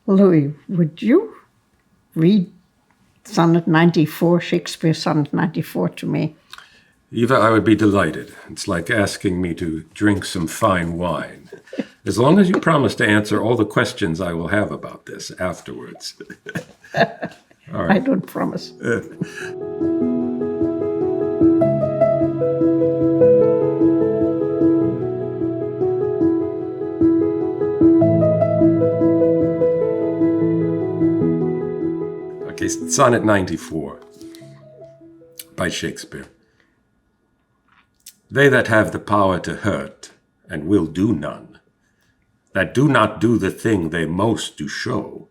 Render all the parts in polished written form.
Louis, would you read Sonnet 94, Shakespeare's Sonnet 94 to me? Eva, I would be delighted. It's like asking me to drink some fine wine. As long as you promise to answer all the questions I will have about this afterwards. All right. I don't promise. Okay, Sonnet 94 by Shakespeare. They that have the power to hurt, and will do none, that do not do the thing they most do show,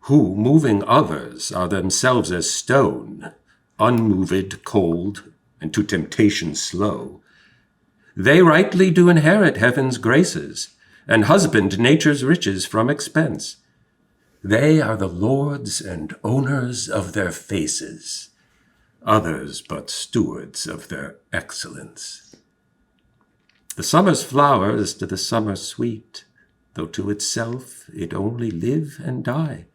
who, moving others, are themselves as stone, unmoved, cold, and to temptation slow, they rightly do inherit heaven's graces, and husband nature's riches from expense. They are the lords and owners of their faces, others but stewards of their excellence. The summer's flower is to the summer sweet, though to itself it only live and die.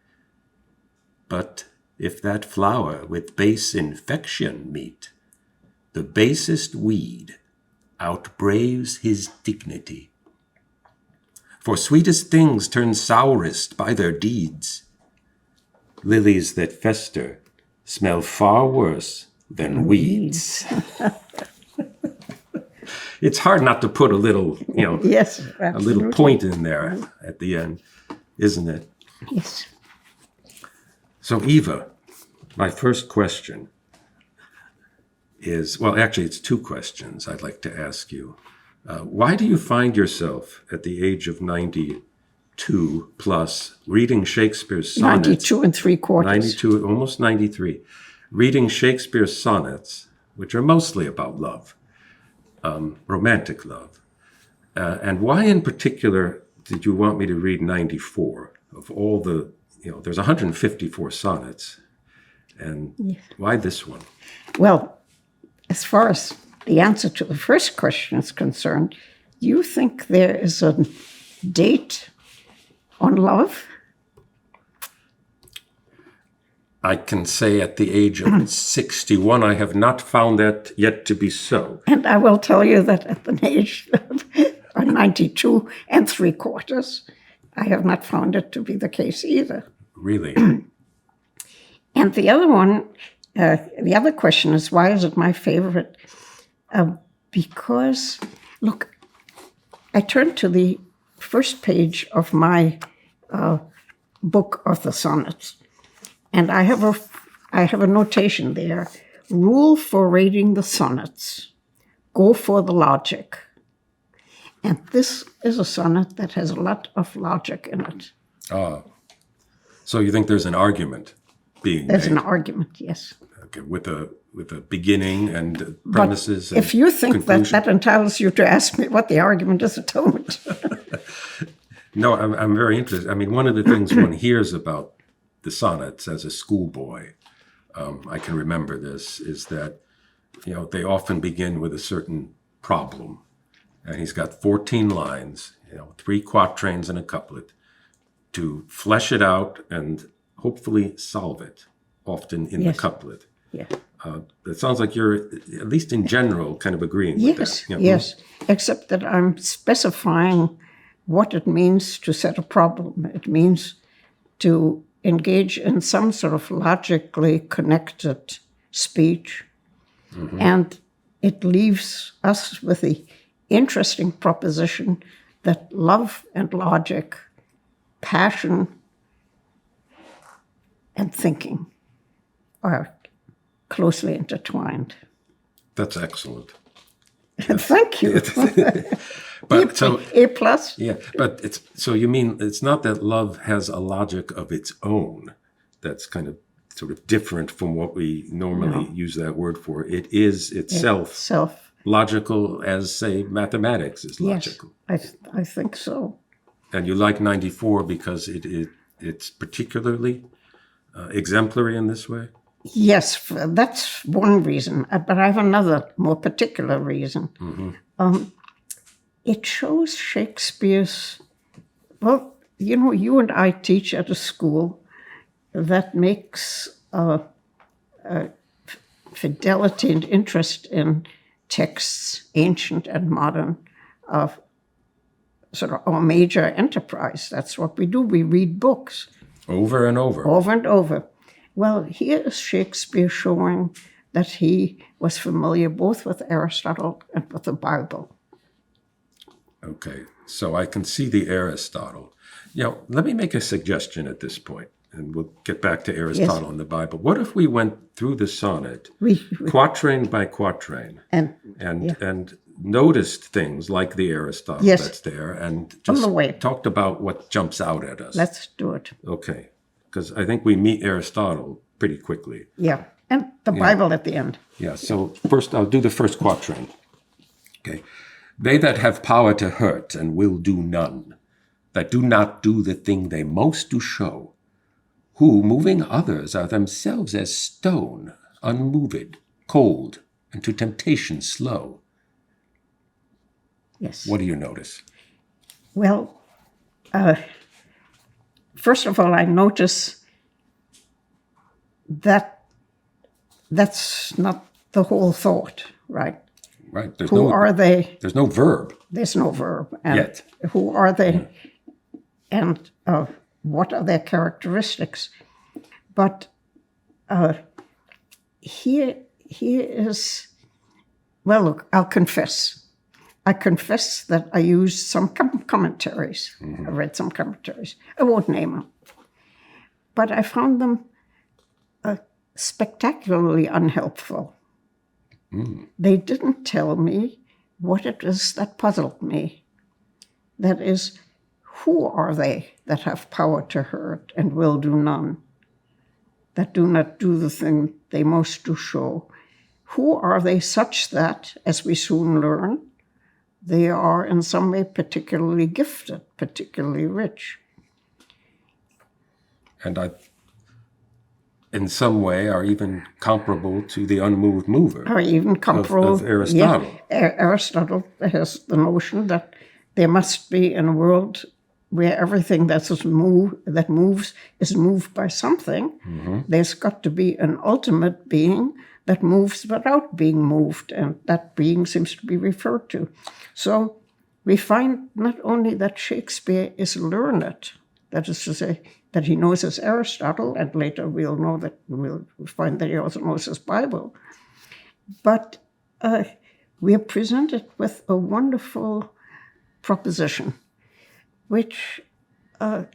But if that flower with base infection meet, the basest weed outbraves his dignity. For sweetest things turn sourest by their deeds. Lilies that fester smell far worse than weeds. It's hard not to put a little, Yes, a little point in there at the end, isn't it? Yes. So Eva, my first question is, well, actually it's two questions I'd like to ask you. Why do you find yourself at the age of 92 plus reading Shakespeare's sonnets? 92 and 3/4. 92, almost 93. Reading Shakespeare's sonnets, which are mostly about love, romantic love. And why in particular did you want me to read 94? Of all the, there's 154 sonnets. And why this one? Well, as far as the answer to the first question is concerned, you think there is a date on love? I can say at the age of 61, I have not found that yet to be so. And I will tell you that at the age of 92 and 3/4, I have not found it to be the case either. Really? And the other one, the other question is, why is it my favorite? Because, look, I turned to the first page of my book of the sonnets, and I have a notation there. Rule for rating the sonnets. Go for the logic. And this is a sonnet that has a lot of logic in it. Ah. So you think there's an argument being There's made? an argument, yes. Okay, with a beginning and premises. But if you think conclusion. that entitles you to ask me what the argument is, atonement. No, I'm very interested. I mean, one of the things one hears about the sonnets as a schoolboy, I can remember this, is that, they often begin with a certain problem. And he's got 14 lines, 3 quatrains and a couplet, to flesh it out and hopefully solve it, often in the couplet. Yeah. It sounds like you're, at least in general, kind of agreeing with that. Yes, except that I'm specifying what it means to set a problem. It means to engage in some sort of logically connected speech. Mm-hmm. And it leaves us with the interesting proposition that love and logic, passion and thinking are closely intertwined. That's excellent. Thank you. But so A plus. Yeah, but so you mean it's not that love has a logic of its own that's kind of sort of different from what we normally use that word for. It is itself logical as, say, mathematics is logical. Yes, I think so. And you like 94 because it's particularly exemplary in this way? Yes, that's one reason. But I have another more particular reason. Mm-hmm. It shows Shakespeare's, well, you know, you and I teach at a school that makes fidelity and interest in texts, ancient and modern, of sort of our major enterprise. That's what we do. We read books. Over and over. Over and over. Well, here is Shakespeare showing that he was familiar both with Aristotle and with the Bible. Okay, so I can see the Aristotle. Let me make a suggestion at this point, and we'll get back to Aristotle and the Bible. What if we went through the sonnet, quatrain by quatrain, and noticed things like the Aristotle that's there, and just talked about what jumps out at us? Let's do it. Okay, because I think we meet Aristotle pretty quickly. Yeah, and the Bible at the end. Yeah, so first I'll do the first quatrain. Okay. They that have power to hurt and will do none, that do not do the thing they most do show, who, moving others, are themselves as stone, unmoved, cold, and to temptation slow. Yes. What do you notice? Well, first of all, I notice that that's not the whole thought, right? Right. Who are they? There's no verb. There's no verb. And yet. Who are they? And what are their characteristics? But here is, well, look, I'll confess. I confess that I used some commentaries. I read some commentaries. I won't name them. But I found them spectacularly unhelpful. They didn't tell me what it is that puzzled me. That is, who are they that have power to hurt and will do none, that do not do the thing they most do show? Who are they such that, as we soon learn, they are in some way particularly gifted, particularly rich? And in some way are even comparable to the unmoved mover. Or even comparable. Of Aristotle. Yeah, Aristotle has the notion that there must be in a world where everything that moves is moved by something. There's got to be an ultimate being that moves without being moved, and that being seems to be referred to. So we find not only that Shakespeare is learned, that is to say, that he knows his Aristotle, and later we'll find that he also knows his Bible. But we are presented with a wonderful proposition, which I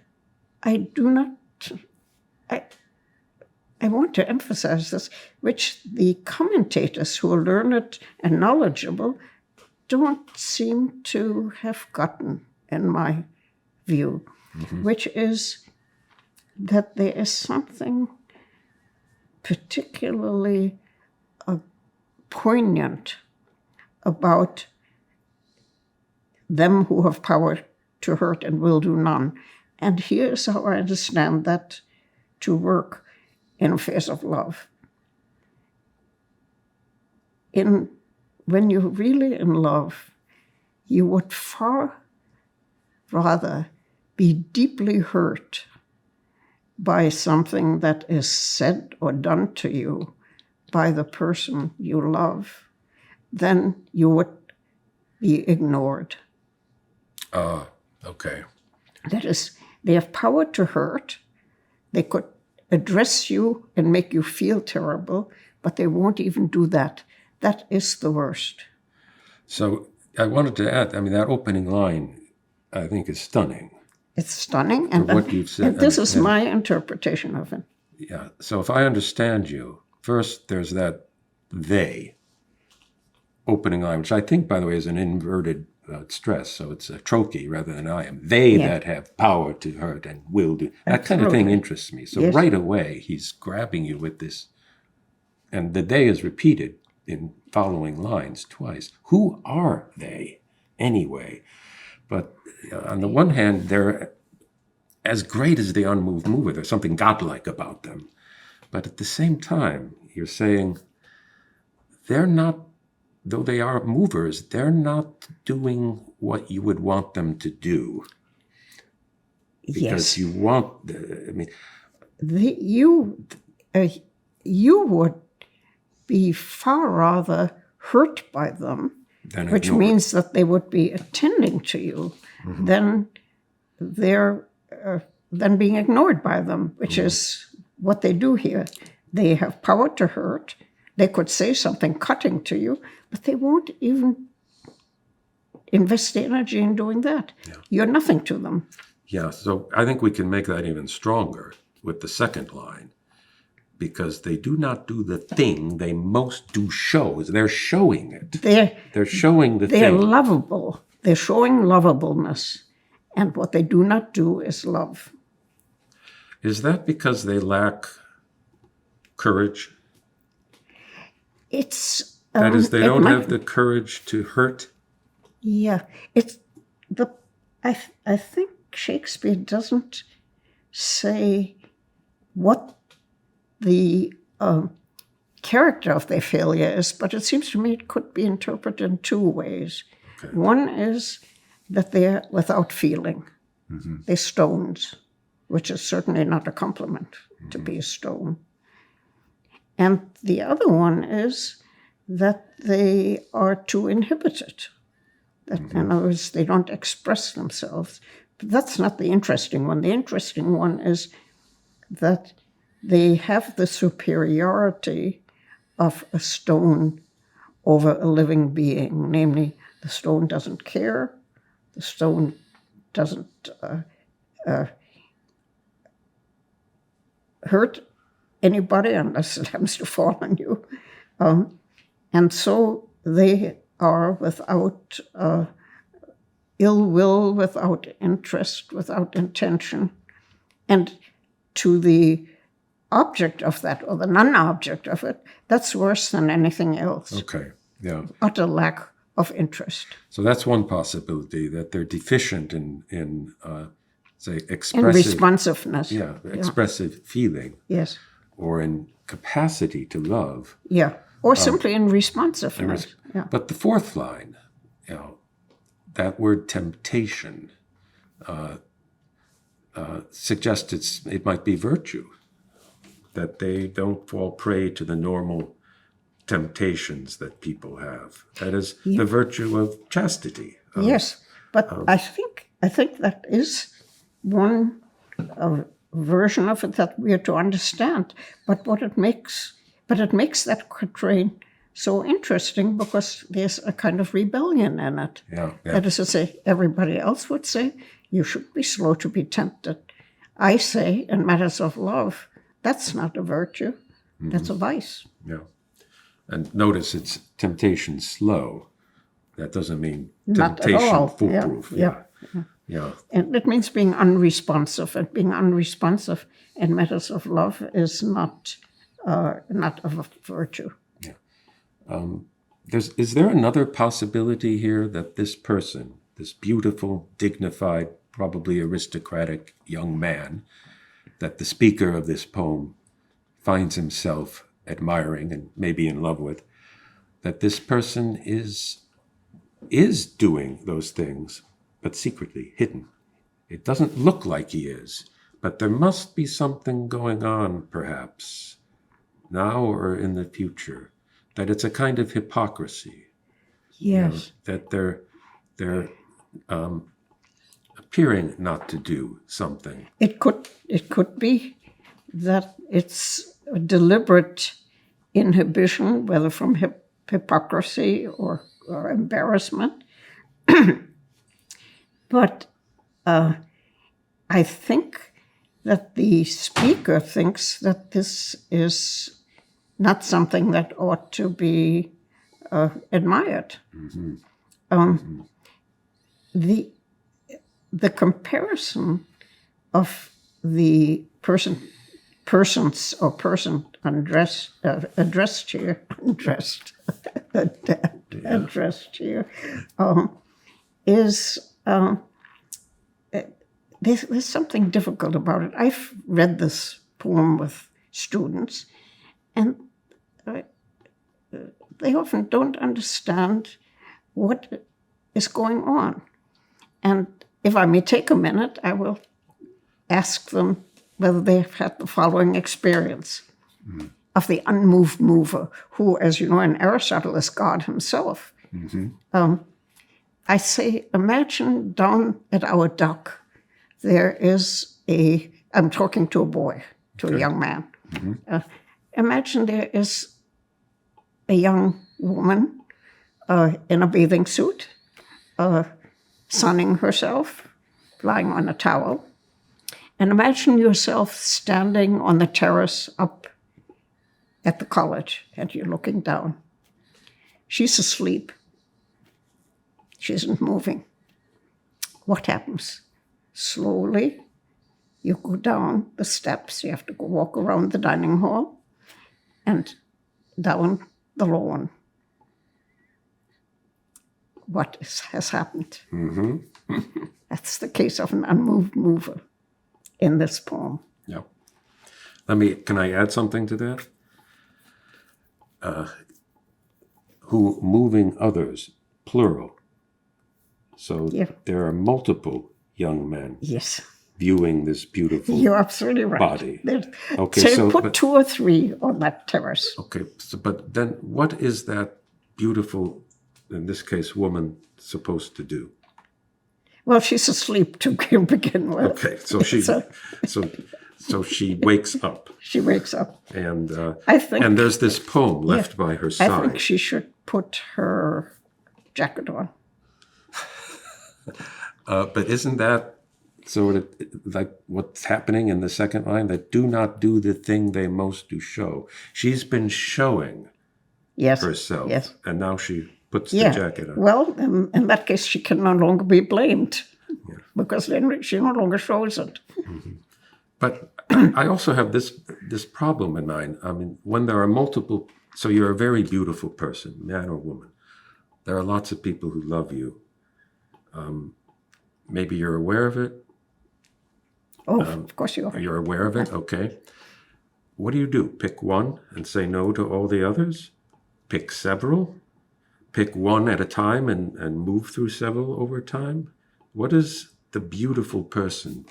want to emphasize this, which the commentators who are learned and knowledgeable don't seem to have gotten, in my view, which is that there is something particularly poignant about them who have power to hurt and will do none. And here's how I understand that to work in affairs of love. When you're really in love, you would far rather be deeply hurt by something that is said or done to you by the person you love than you would be ignored. Okay. That is, they have power to hurt. They could address you and make you feel terrible, but they won't even do that. That is the worst. So I wanted to add, that opening line, I think, is stunning. It's stunning, and what you've said, and this is my interpretation of it. Yeah. So if I understand you, first there's that they opening line, which I think, by the way, is an inverted stress. So it's a trochee rather than I am. They that have power to hurt and will do. That kind of thing interests me. So right away, he's grabbing you with this. And the they is repeated in following lines twice. Who are they anyway? But on the one hand, they're as great as the unmoved mover. There's something godlike about them. But at the same time, you're saying they're not, though they are movers, they're not doing what you would want them to do. Because you want, I mean... You would be far rather hurt by them, which means that they would be attending to you, than being ignored by them, which is what they do here. They have power to hurt. They could say something cutting to you, but they won't even invest the energy in doing that. Yeah. You're nothing to them. Yeah, so I think we can make that even stronger with the second line, because they do not do the thing they most do show. They're showing it. They're showing the thing. They're lovable. They're showing lovableness. And what they do not do is love. Is that because they lack courage? That is, they don't have the courage to hurt? Yeah. I think Shakespeare doesn't say what the character of their failure is, but it seems to me it could be interpreted in two ways. Okay. One is that they're without feeling. They're stones, which is certainly not a compliment to be a stone. And the other one is that they are too inhibited. That, in other words, they don't express themselves. But that's not the interesting one. The interesting one is that they have the superiority of a stone over a living being. Namely, the stone doesn't care. The stone doesn't hurt anybody unless it happens to fall on you. And so they are without ill will, without interest, without intention. And to the object of that, or the non-object of it, that's worse than anything else. Okay, yeah. Utter lack of interest. So that's one possibility, that they're deficient in say, expressive... In responsiveness. Yeah, expressive feeling. Yes. Or in capacity to love. Yeah, or simply in responsiveness. But the fourth line, that word temptation suggests it might be virtue, that they don't fall prey to the normal temptations that people have. That is the virtue of chastity. Yes, but I think that is one version of it that we are to understand. But it makes that quatrain so interesting because there's a kind of rebellion in it. Yeah. That is to say, everybody else would say, you should be slow to be tempted. I say, in matters of love, that's not a virtue, that's a vice. Yeah. And notice it's temptation slow. That doesn't mean temptation foolproof. Yeah. And it means being unresponsive, and being unresponsive in matters of love is not of a virtue. Yeah. Is there another possibility here that this person, this beautiful, dignified, probably aristocratic young man, that the speaker of this poem finds himself admiring and maybe in love with, that this person is doing those things, but secretly, hidden. It doesn't look like he is, but there must be something going on, perhaps, now or in the future, that it's a kind of hypocrisy. Yes. That they're appearing not to do something. It could be that it's a deliberate inhibition, whether from hypocrisy or embarrassment. But I think that the speaker thinks that this is not something that ought to be admired. The comparison of the person addressed here is there's something difficult about it. I've read this poem with students, and they often don't understand what is going on. And if I may take a minute, I will ask them whether they've had the following experience of the unmoved mover, who, as you know, in Aristotle is God himself. I say, imagine down at our dock, there is I'm talking to a boy, to a young man. Imagine there is a young woman in a bathing suit, sunning herself, lying on a towel. And imagine yourself standing on the terrace up at the college, and you're looking down. She's asleep. She isn't moving. What happens? Slowly, you go down the steps. You have to go walk around the dining hall and down the lawn. What has happened? That's the case of an unmoved mover in this poem. Yeah. Can I add something to that? Who moving others, plural. So there are multiple young men viewing this beautiful You're absolutely right. body. Okay, so put 2 or 3 on that terrace. Okay, but then what is that beautiful, in this case, woman supposed to do? Well, she's asleep to begin with. Okay, so she wakes up. She wakes up. And I think, and there's this poem left by her side. I think she should put her jacket on. But isn't that sort of like what's happening in the second line? That do not do the thing they most do show. She's been showing herself, and now she puts the jacket on. Well, in that case, she can no longer be blamed because then she no longer shows it. But I also have this problem in mind. I mean, when there are multiple, so you're a very beautiful person, man or woman. There are lots of people who love you. Maybe you're aware of it. Oh, of course you are. You're aware of it? Okay. What do? Pick one and say no to all the others? Pick several? Pick one at a time and move through several over time? What is the beautiful person?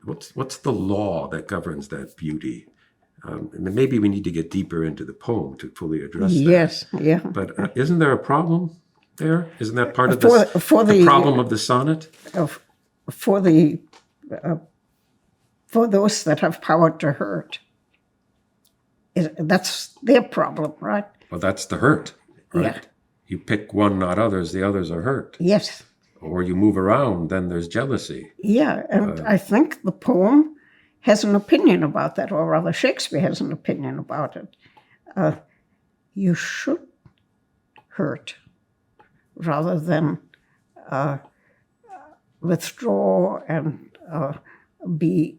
What's the law that governs that beauty? And maybe we need to get deeper into the poem to fully address that. Yes, yeah. But isn't there a problem there? Isn't that part of the problem of the sonnet? For those that have power to hurt, that's their problem, right? Well, that's the hurt, right? Yeah. You pick one, not others. The others are hurt. Yes. Or you move around, then there's jealousy. Yeah, and I think the poem has an opinion about that, or rather Shakespeare has an opinion about it. You should hurt rather than withdraw and be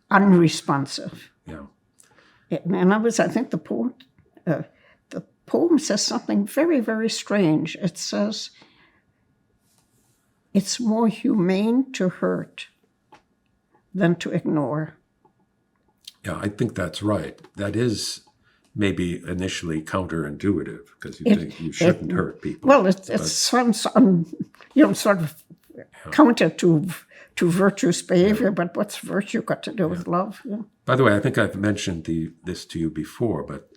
unresponsive. Yeah. In other words, I think the poem says something very, very strange. It says, it's more humane to hurt than to ignore. Yeah, I think that's right. That is maybe initially counterintuitive because you think you shouldn't hurt people. Well, it sounds sort of counter to virtuous behavior, but what's virtue got to do with love? Yeah. By the way, I think I've mentioned this to you before, but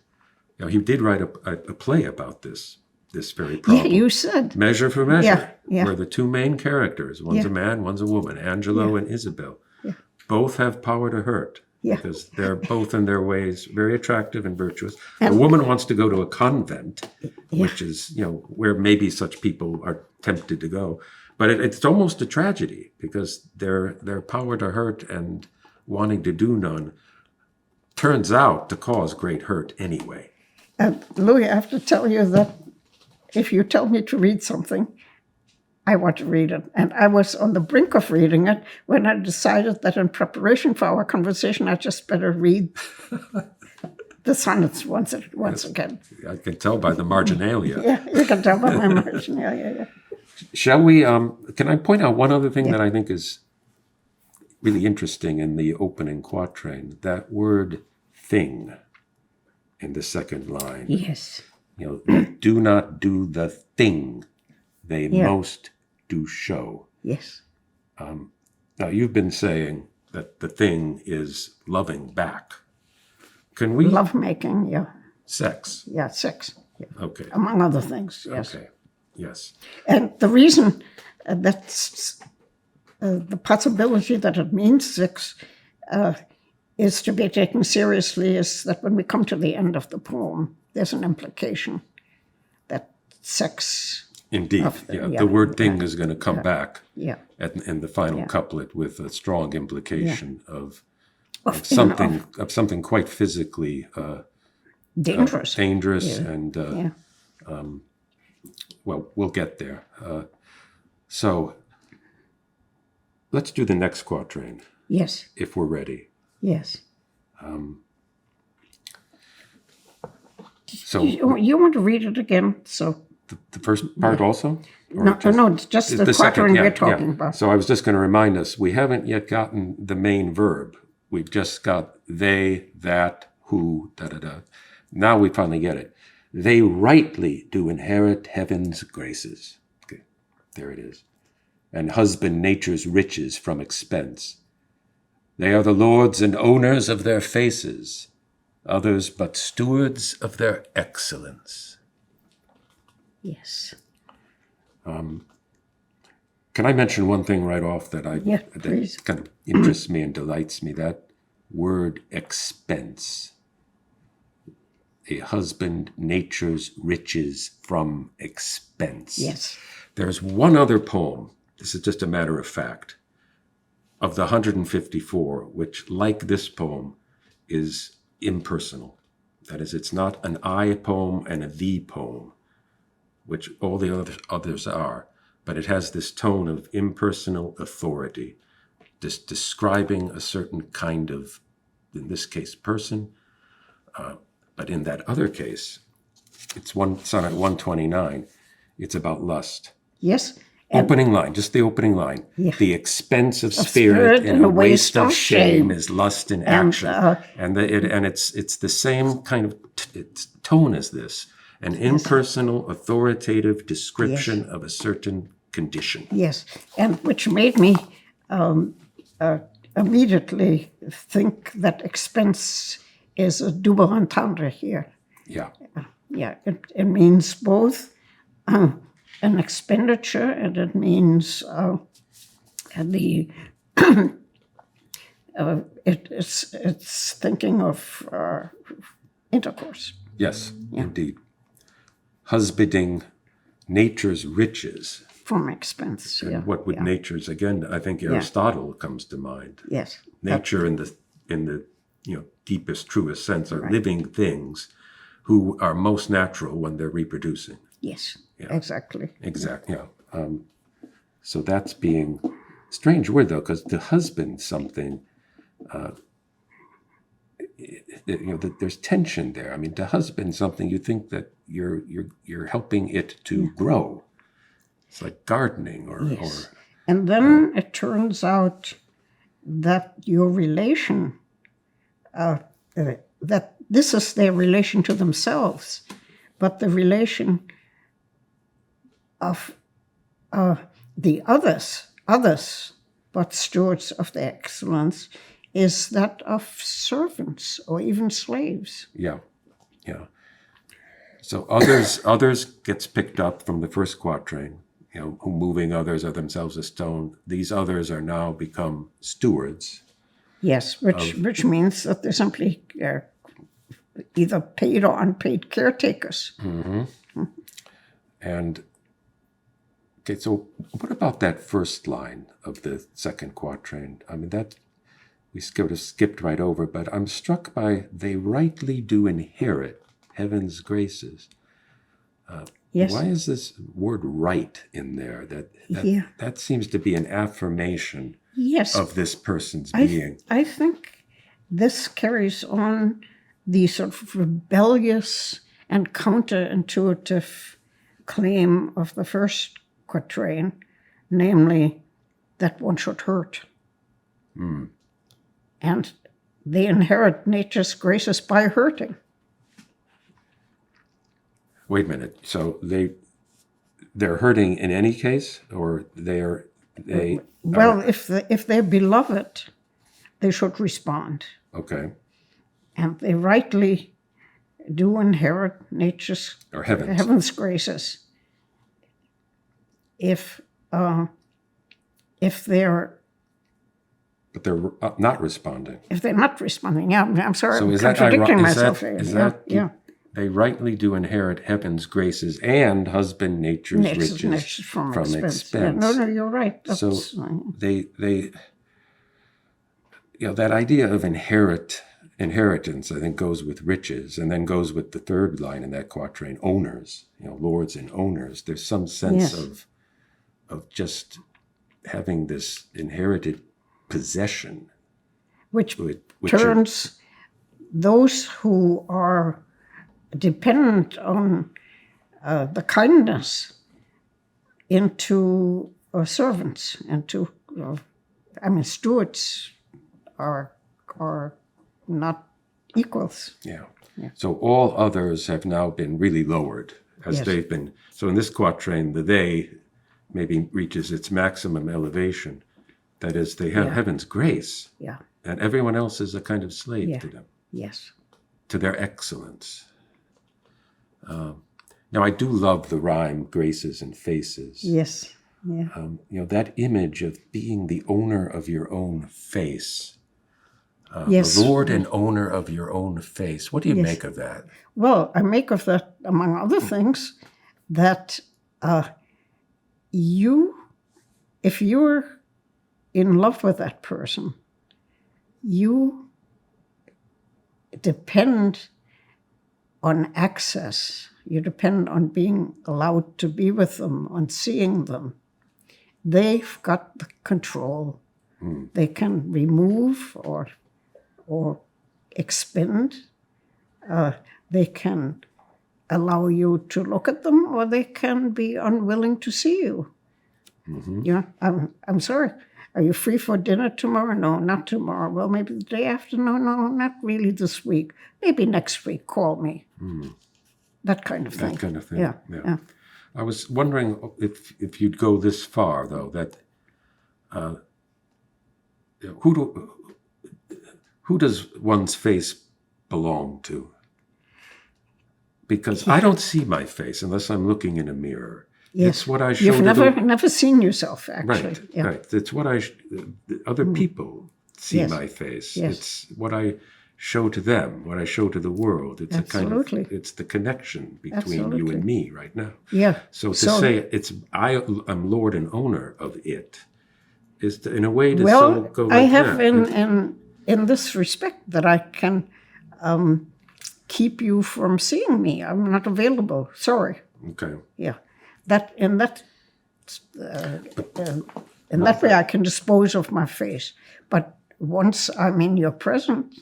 he did write a play about this very problem. Yeah, you said. Measure for Measure, yeah. where the two main characters, one's a man, one's a woman, Angelo and Isabel, both have power to hurt. Yeah. Because they're both in their ways very attractive and virtuous. The woman wants to go to a convent, which is, where maybe such people are tempted to go. But it's almost a tragedy because their power to hurt and wanting to do none turns out to cause great hurt anyway. Louis, I have to tell you that if you tell me to read something, I want to read it. And I was on the brink of reading it when I decided that in preparation for our conversation, I just better read the sonnets once again. I can tell by the marginalia. Yeah, you can tell by my marginalia, yeah. Shall we, can I point out one other thing that I think is really interesting in the opening quatrain? That word thing in the second line. Yes. Do not do the thing they most do show. Yes. Now, you've been saying that the thing is loving back. Can we? Lovemaking, yeah. Sex. Yeah, sex. Yeah. Okay. Among other things, yes. Okay. Yes. And the reason that's the possibility that it means sex is to be taken seriously is that when we come to the end of the poem, there's an implication that sex... Indeed. The word thing is going to come back in the final couplet with a strong implication of something quite physically dangerous. And well, we'll get there. So let's do the next quatrain. Yes. If we're ready. Yes. So you want to read it again? So the first part also? No, just the quatrain we're talking about. So I was just going to remind us, we haven't yet gotten the main verb. We've just got they, that, who, da-da-da. Now we finally get it. They rightly do inherit heaven's graces. Okay, there it is. And husband nature's riches from expense. They are the lords and owners of their faces, others but stewards of their excellence. Yes. Can I mention one thing right off that please. Kind of interests me and delights me? That word expense. A husband nature's riches from expense. Yes. There's one other poem, this is just a matter of fact, of the 154, which, like this poem, is impersonal. That is, it's not an I poem and a thee poem, which all the others are, but it has this tone of impersonal authority, just describing a certain kind of, in this case, person. But in that other case, it's Sonnet 129. It's about lust. Yes. Opening line, just the opening line. Yeah. The expense of spirit and a waste of shame is lust in action. And it's the same kind of tone as this. An impersonal, authoritative description of a certain condition. Yes, and which made me immediately think that expense is a double entendre here. Yeah. Yeah, it means both an expenditure and it means it's thinking of intercourse. Yes, indeed. Husbanding nature's riches. From expense, And what would nature's, again, I think Aristotle comes to mind. Yes. Nature in the deepest, truest sense are living things who are most natural when they're reproducing. Yes, exactly. Exactly, yeah. So that's being, strange word though, because to husband something, there's tension there. I mean, to husband something, you think that you're helping it to grow. It's like gardening or and then it turns out that your relation, that this is their relation to themselves, but the relation of the others, but stewards of their excellence, is that of servants or even slaves. Yeah. So others gets picked up from the first quatrain. Who moving others are themselves a stone. These others are now become stewards. Yes, which means that they're simply either paid or unpaid caretakers. Mm-hmm. And okay, so what about that first line of the second quatrain? I mean, that we could have skipped right over, but I'm struck by they rightly do inherit heaven's graces. Yes. Why is this word right in there? That seems to be an affirmation of this person's being. I think this carries on the sort of rebellious and counterintuitive claim of the first quatrain, namely that one should hurt. Mm. And they inherit nature's graces by hurting. Wait a minute. So they're hurting in any case, or they're They Well, if they're beloved, they should respond. okay. And they rightly do inherit nature's Or heavens. heaven's graces. If they're But they're not responding. not responding, yeah, I'm sorry, So I'm is that contradicting is myself that, here. is Yeah, that yeah. they rightly do inherit heaven's graces and husband nature's riches from expense. Yeah, no, you're right. So That's, they that idea of inheritance, I think, goes with riches, and then goes with the third line in that quatrain, owners, lords and owners. There's some sense Yes. of just having this inherited possession, which which turns those who are dependent on the kindness into servants, into stewards are not equals. Yeah. So all others have now been really lowered as Yes. they've been. So in this quatrain, the they maybe reaches its maximum elevation. That is, they have heaven's grace, Yeah. and everyone else is a kind of slave Yeah. to them, Yes. to their excellence. Now, I do love the rhyme, graces and faces. Yes. Yeah. That image of being the owner of your own face. Yes. The lord and owner of your own face. What do you make of that? Well, I make of that, among other things, that if you're in love with that person, you depend on access. You depend on being allowed to be with them, on seeing them. They've got the control. They can remove or expend. They can allow you to look at them, or they can be unwilling to see you. I'm sorry. Are you free for dinner tomorrow? No, not tomorrow. Well, maybe the day after. No, not really this week. Maybe next week. Call me. That kind of thing. That kind of thing. Yeah. I was wondering if you'd go this far, though, that who does one's face belong to? Because I don't see my face unless I'm looking in a mirror. Yes. It's what I show You've to never seen yourself, actually. Right, Yeah. right. It's what other people see Yes. my face. Yes. It's what I show to them, what I show to the world. It's Absolutely. it's the connection between you Absolutely. and me right now. Yeah. So to say I'm lord and owner of it is in a way to Well, go I like have that. in this respect that I can keep you from seeing me. I'm not available. Sorry. Okay. Yeah. In that way, I can dispose of my face. But once I'm in your presence,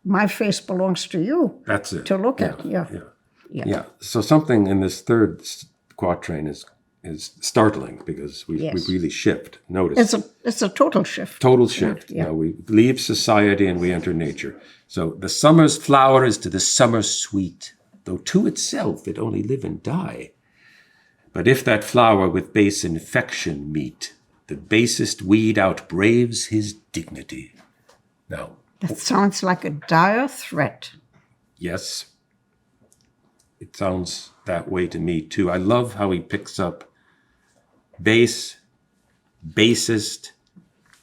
my face belongs to you. That's it. To look at. Yeah. So something in this third quatrain is startling because we really shift. Notice It's a total shift. total shift. Yeah. We leave society and we enter nature. So the summer's flower is to the summer sweet, though to itself it only live and die. But if that flower with base infection meet, the basest weed outbraves his dignity. Now, That sounds like a dire threat. yes, it sounds that way to me too. I love how he picks up base, basest,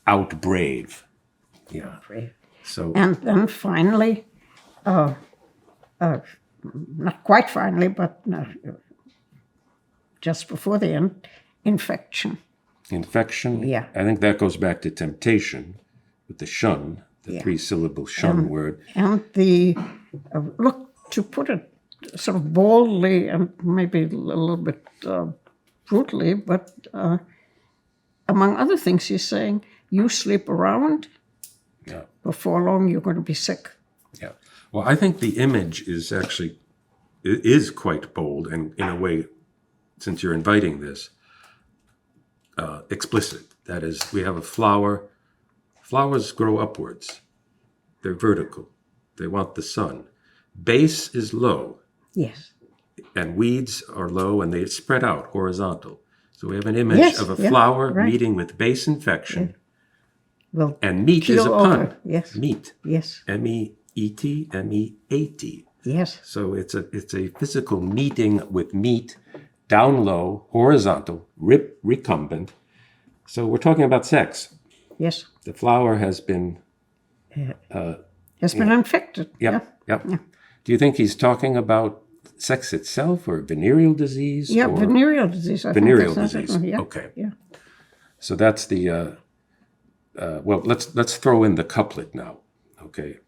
outbrave. Yeah. So And then finally, not quite finally, but just before the end, infection. infection. Yeah. I think that goes back to temptation with the shun, the three-syllable shun word. And to put it sort of boldly and maybe a little bit brutally, but among other things, he's saying, you sleep around, before long you're going to be sick. Yeah. Well, I think the image is quite bold, and in a way, since you're inviting this, explicit. That is, we have a flower. Flowers grow upwards. They're vertical. They want the sun. Base is low, Yes. and weeds are low, and they spread out horizontal. So we have an image Yes, of a yeah, flower right. meeting with base infection, Will and meat is a keel pun. over. Yes. Meat. Yes. M-E-E-T, M-E-A-T. Yes. So it's a physical meeting with meat, down low, horizontal, recumbent. So we're talking about sex. Yes. The flower has been... Has been infected. Yep. Yeah. Do you think he's talking about sex itself or venereal disease? Yeah, or venereal disease. I venereal think that's disease. it. Yeah. Okay. Yeah. So that's the... well, let's throw in the couplet now. Okay.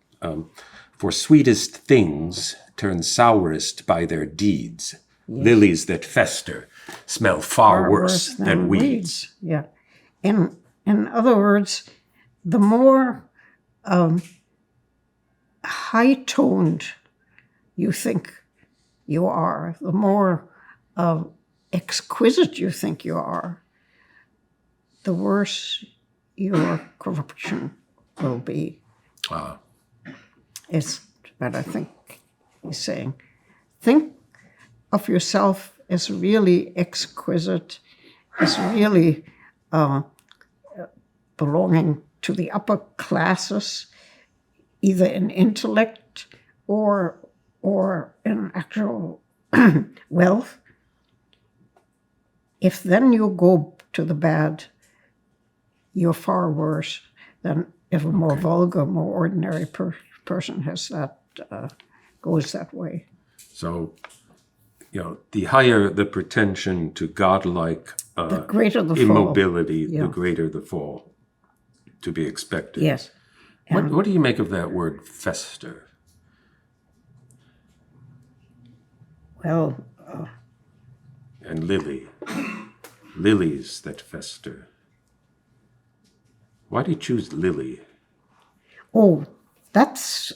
For sweetest things turn sourest by their deeds. Yes. Lilies that fester smell far worse than weeds. Yeah. In other words, the more high-toned you think you are, the more exquisite you think you are, the worse your corruption will be. Is what I think he's saying. Think of yourself as really exquisite, as really belonging to the upper classes, either in intellect or in actual wealth. If then you go to the bad, you're far worse than if a more vulgar, more ordinary person has that, goes that way. So, the higher the pretension to godlike the greater the immobility, fall. Yeah. The greater the fall to be expected. Yes. What do you make of that word fester? Well... and lilies that fester. Why do you choose lily? Oh, that's,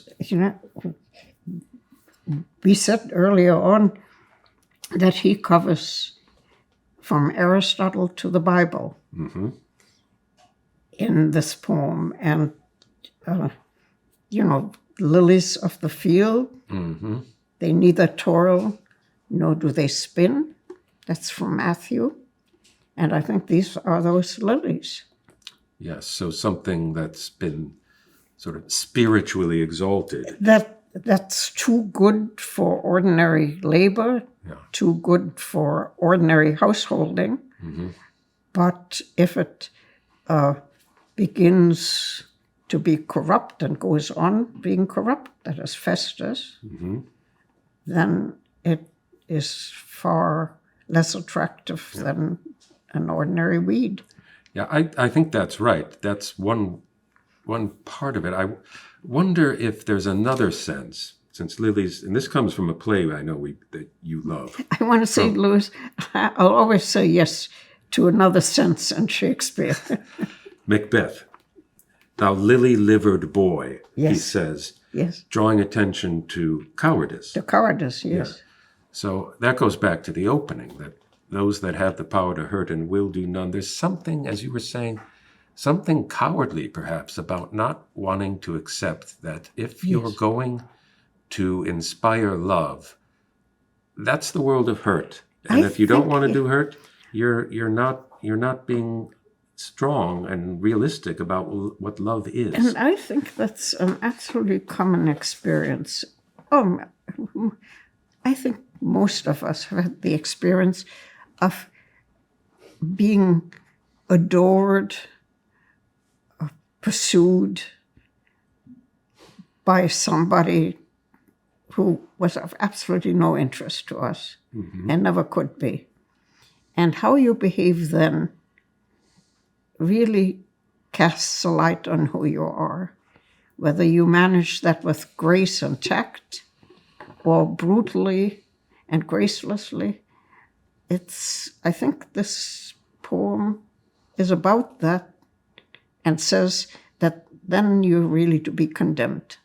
we said earlier on that he covers from Aristotle to the Bible in this poem. And, lilies of the field, they neither toil nor do they spin. That's from Matthew. And I think these are those lilies. Yes, so something that's been sort of spiritually exalted. That's too good for ordinary labor, too good for ordinary householding. But if it begins to be corrupt and goes on being corrupt, that is festers, then it is far less attractive than an ordinary weed. Yeah, I think that's right. That's one part of it. I wonder if there's another sense, since lilies, and this comes from a play I know that you love. I want to say, Louis, I'll always say yes to another sense in Shakespeare. Macbeth, thou lily-livered boy, he says, drawing attention to cowardice. To cowardice, yes. Yeah. So that goes back to the opening, that those that have the power to hurt and will do none. There's something, as you were saying, something cowardly perhaps about not wanting to accept that if you're going to inspire love, that's the world of hurt. And if you don't want to do hurt, you're not being strong and realistic about what love is. And I think that's an absolutely common experience. I think most of us have had the experience of being adored, pursued by somebody who was of absolutely no interest to us and never could be. And how you behave then really casts a light on who you are. Whether you manage that with grace and tact or brutally and gracelessly, I think this poem is about that and says that then you're really to be condemned.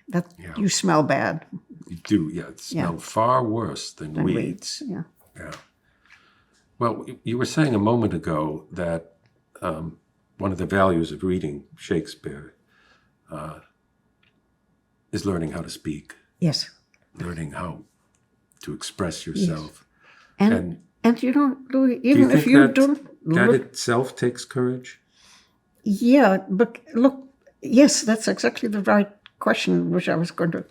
That you smell bad. You do, it smells far worse than weeds. Yeah. Well, you were saying a moment ago that one of the values of reading Shakespeare is learning how to speak. Yes. Learning how to express yourself. Yes. And you know, Louis, Do you even if think you that don't that look, itself takes courage? yeah, but look, yes, that's exactly the right question, which I was going to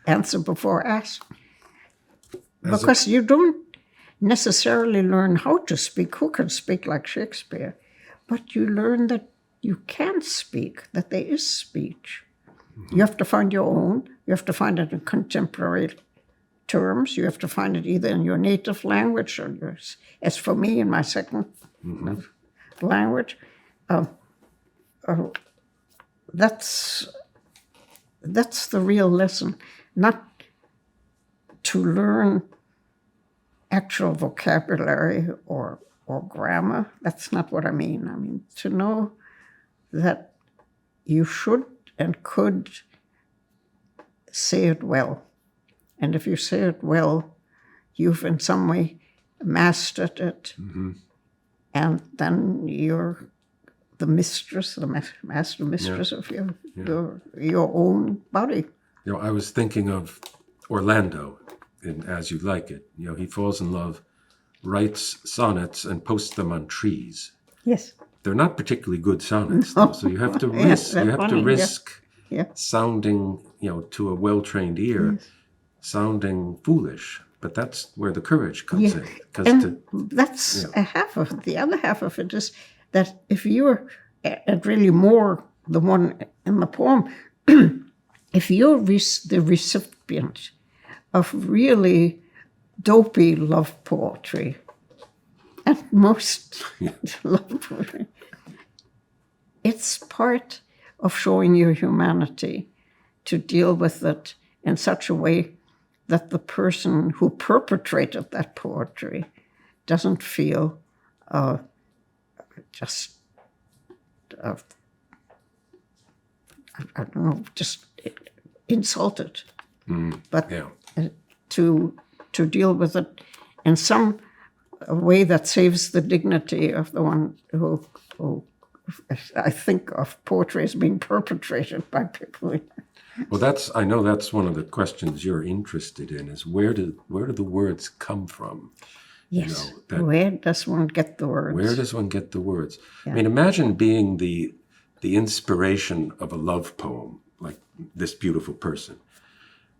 answer before asked. Because you don't necessarily learn how to speak. Who can speak like Shakespeare? But you learn that you can speak, that there is speech. You have to find your own. You have to find it in contemporary terms. You have to find it either in your native language or yours. As for me, in my second language. That's the real lesson. Not to learn actual vocabulary or grammar. That's not what I mean. I mean to know that you should and could say it well. And if you say it well, you've in some way mastered it. And then you're the mistress, the master mistress of your own body. You know, I was thinking of Orlando in As You Like It. You know, he falls in love, writes sonnets, and posts them on trees. Yes. They're not particularly good sonnets, though, so you have to risk. Yeah, you have to risk Yeah. sounding, you know, to a well-trained ear, sounding foolish. But that's where the courage comes in. And that's a half of it. The other half of it is that if you're, and really more the one in the poem, if you're the recipient of really dopey love poetry, and most love poetry, it's part of showing your humanity to deal with it in such a way that the person who perpetrated that poetry doesn't feel just, I don't know, just insulted. But to deal with it in some way that saves the dignity of the one who I think of poetry as being perpetrated by people. Well, I know that's one of the questions you're interested in, is where do the words come from? Yes. You know, where does one get the words? Where does one get the words? Yeah. I mean, imagine being the inspiration of a love poem, like this beautiful person.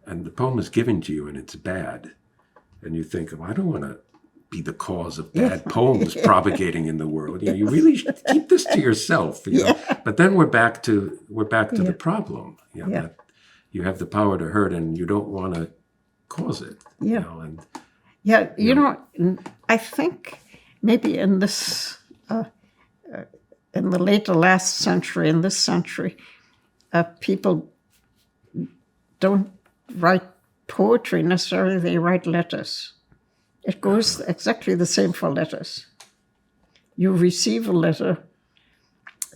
And the poem is given to you and it's bad. And you think, oh, I don't want to be the cause of bad poems propagating in the world. You know, you really should keep this to yourself. You know? But then we're back to the problem. You know, that you have the power to hurt and you don't want to cause it. You know, and you know, I think maybe in this in the later last century, in this century, people don't write poetry necessarily, they write letters. It goes exactly the same for letters. You receive a letter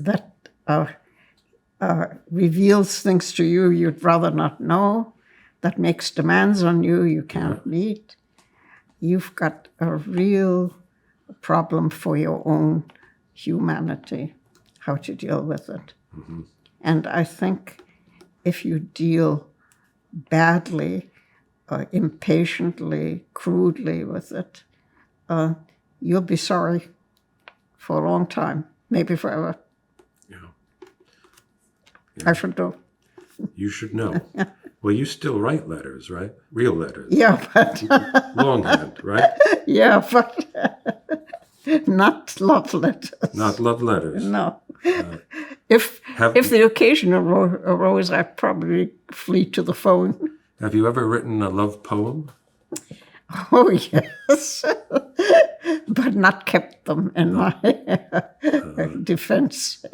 that reveals things to you you'd rather not know, that makes demands on you you can't meet. You've got a real problem for your own humanity, how to deal with it. And I think if you deal badly, impatiently, crudely with it, you'll be sorry for a long time, maybe forever. I should know. You should know. Well, you still write letters, right? Real letters. Yeah, but... longhand, right? Yeah, but not love letters. Not love letters. No. If the occasion arose, I'd probably flee to the phone. Have you ever written a love poem? Oh, yes. But not kept them in my defense.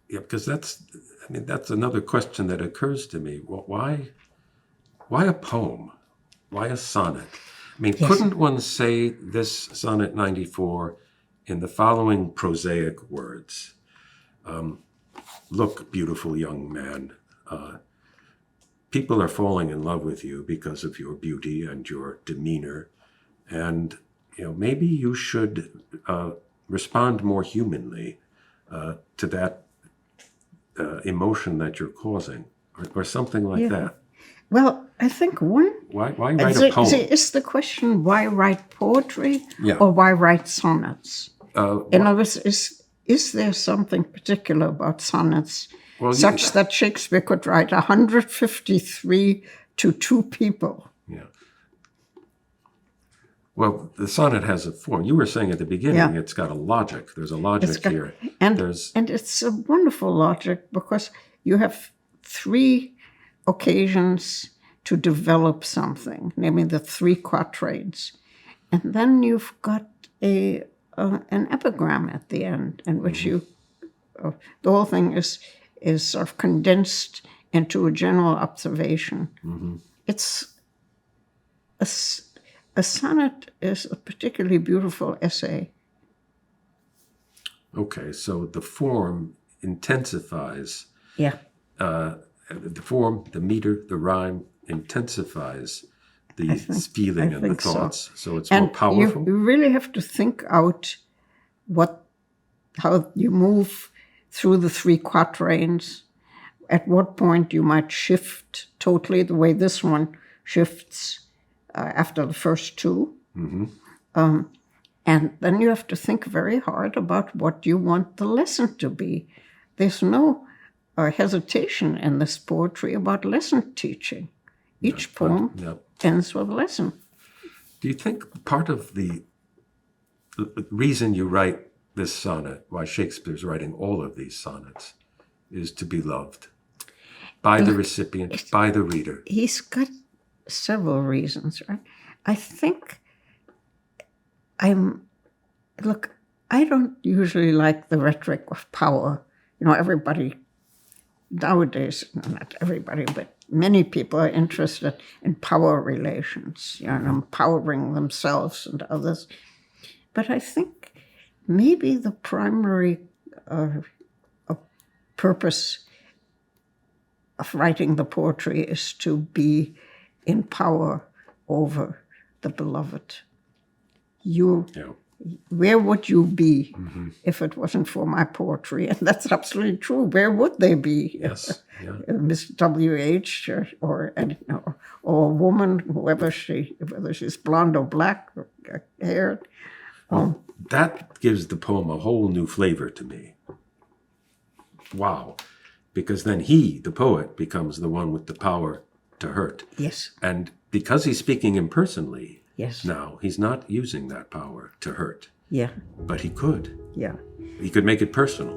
Because that's another question that occurs to me. Well, why a poem? Why a sonnet? I mean, couldn't one say this Sonnet 94 in the following prosaic words? Look, beautiful young man, people are falling in love with you because of your beauty and your demeanor, and maybe you should respond more humanly to that emotion that you're causing, or something like that. Well, I think one... Why write a poem? Is the question, why write poetry Yeah. or why write sonnets? In Wh- other words, is there something particular about sonnets Well, such that Shakespeare could write 153 to two people? Yeah. Well, the sonnet has a form. You were saying at the beginning, Yeah. it's got a logic. There's a logic here. And it's a wonderful logic because you have three occasions to develop something, namely the three quatrains. And then you've got an epigram at the end in which the whole thing is sort of condensed into a general observation. It's a sonnet is a particularly beautiful essay. Okay, so the form intensifies. Yeah. The form, the meter, the rhyme intensifies the feeling and the thoughts. So it's more powerful. You really have to think out how you move through the three quatrains. At what point you might shift totally, the way this one shifts after the first two. And then you have to think very hard about what you want the lesson to be. There's no hesitation in this poetry about lesson teaching. Each poem ends with a lesson. Do you think part of the reason you write this sonnet, why Shakespeare's writing all of these sonnets, is to be loved by the recipient, by the reader? He's got several reasons, right? I think I don't usually like the rhetoric of power. Everybody nowadays, not everybody, but many people are interested in power relations, empowering themselves and others. But I think maybe the primary purpose of writing the poetry is to be in power over the beloved. Where would you be if it wasn't for my poetry? And that's absolutely true. Where would they be? Yes. Yeah. Miss W.H. or a woman, whether she's blonde or black or haired. That gives the poem a whole new flavor to me. Wow. Because then he, the poet, becomes the one with the power to hurt. Yes. And because he's speaking impersonally, yes. Now, he's not using that power to hurt. Yeah. But he could. Yeah. He could make it personal.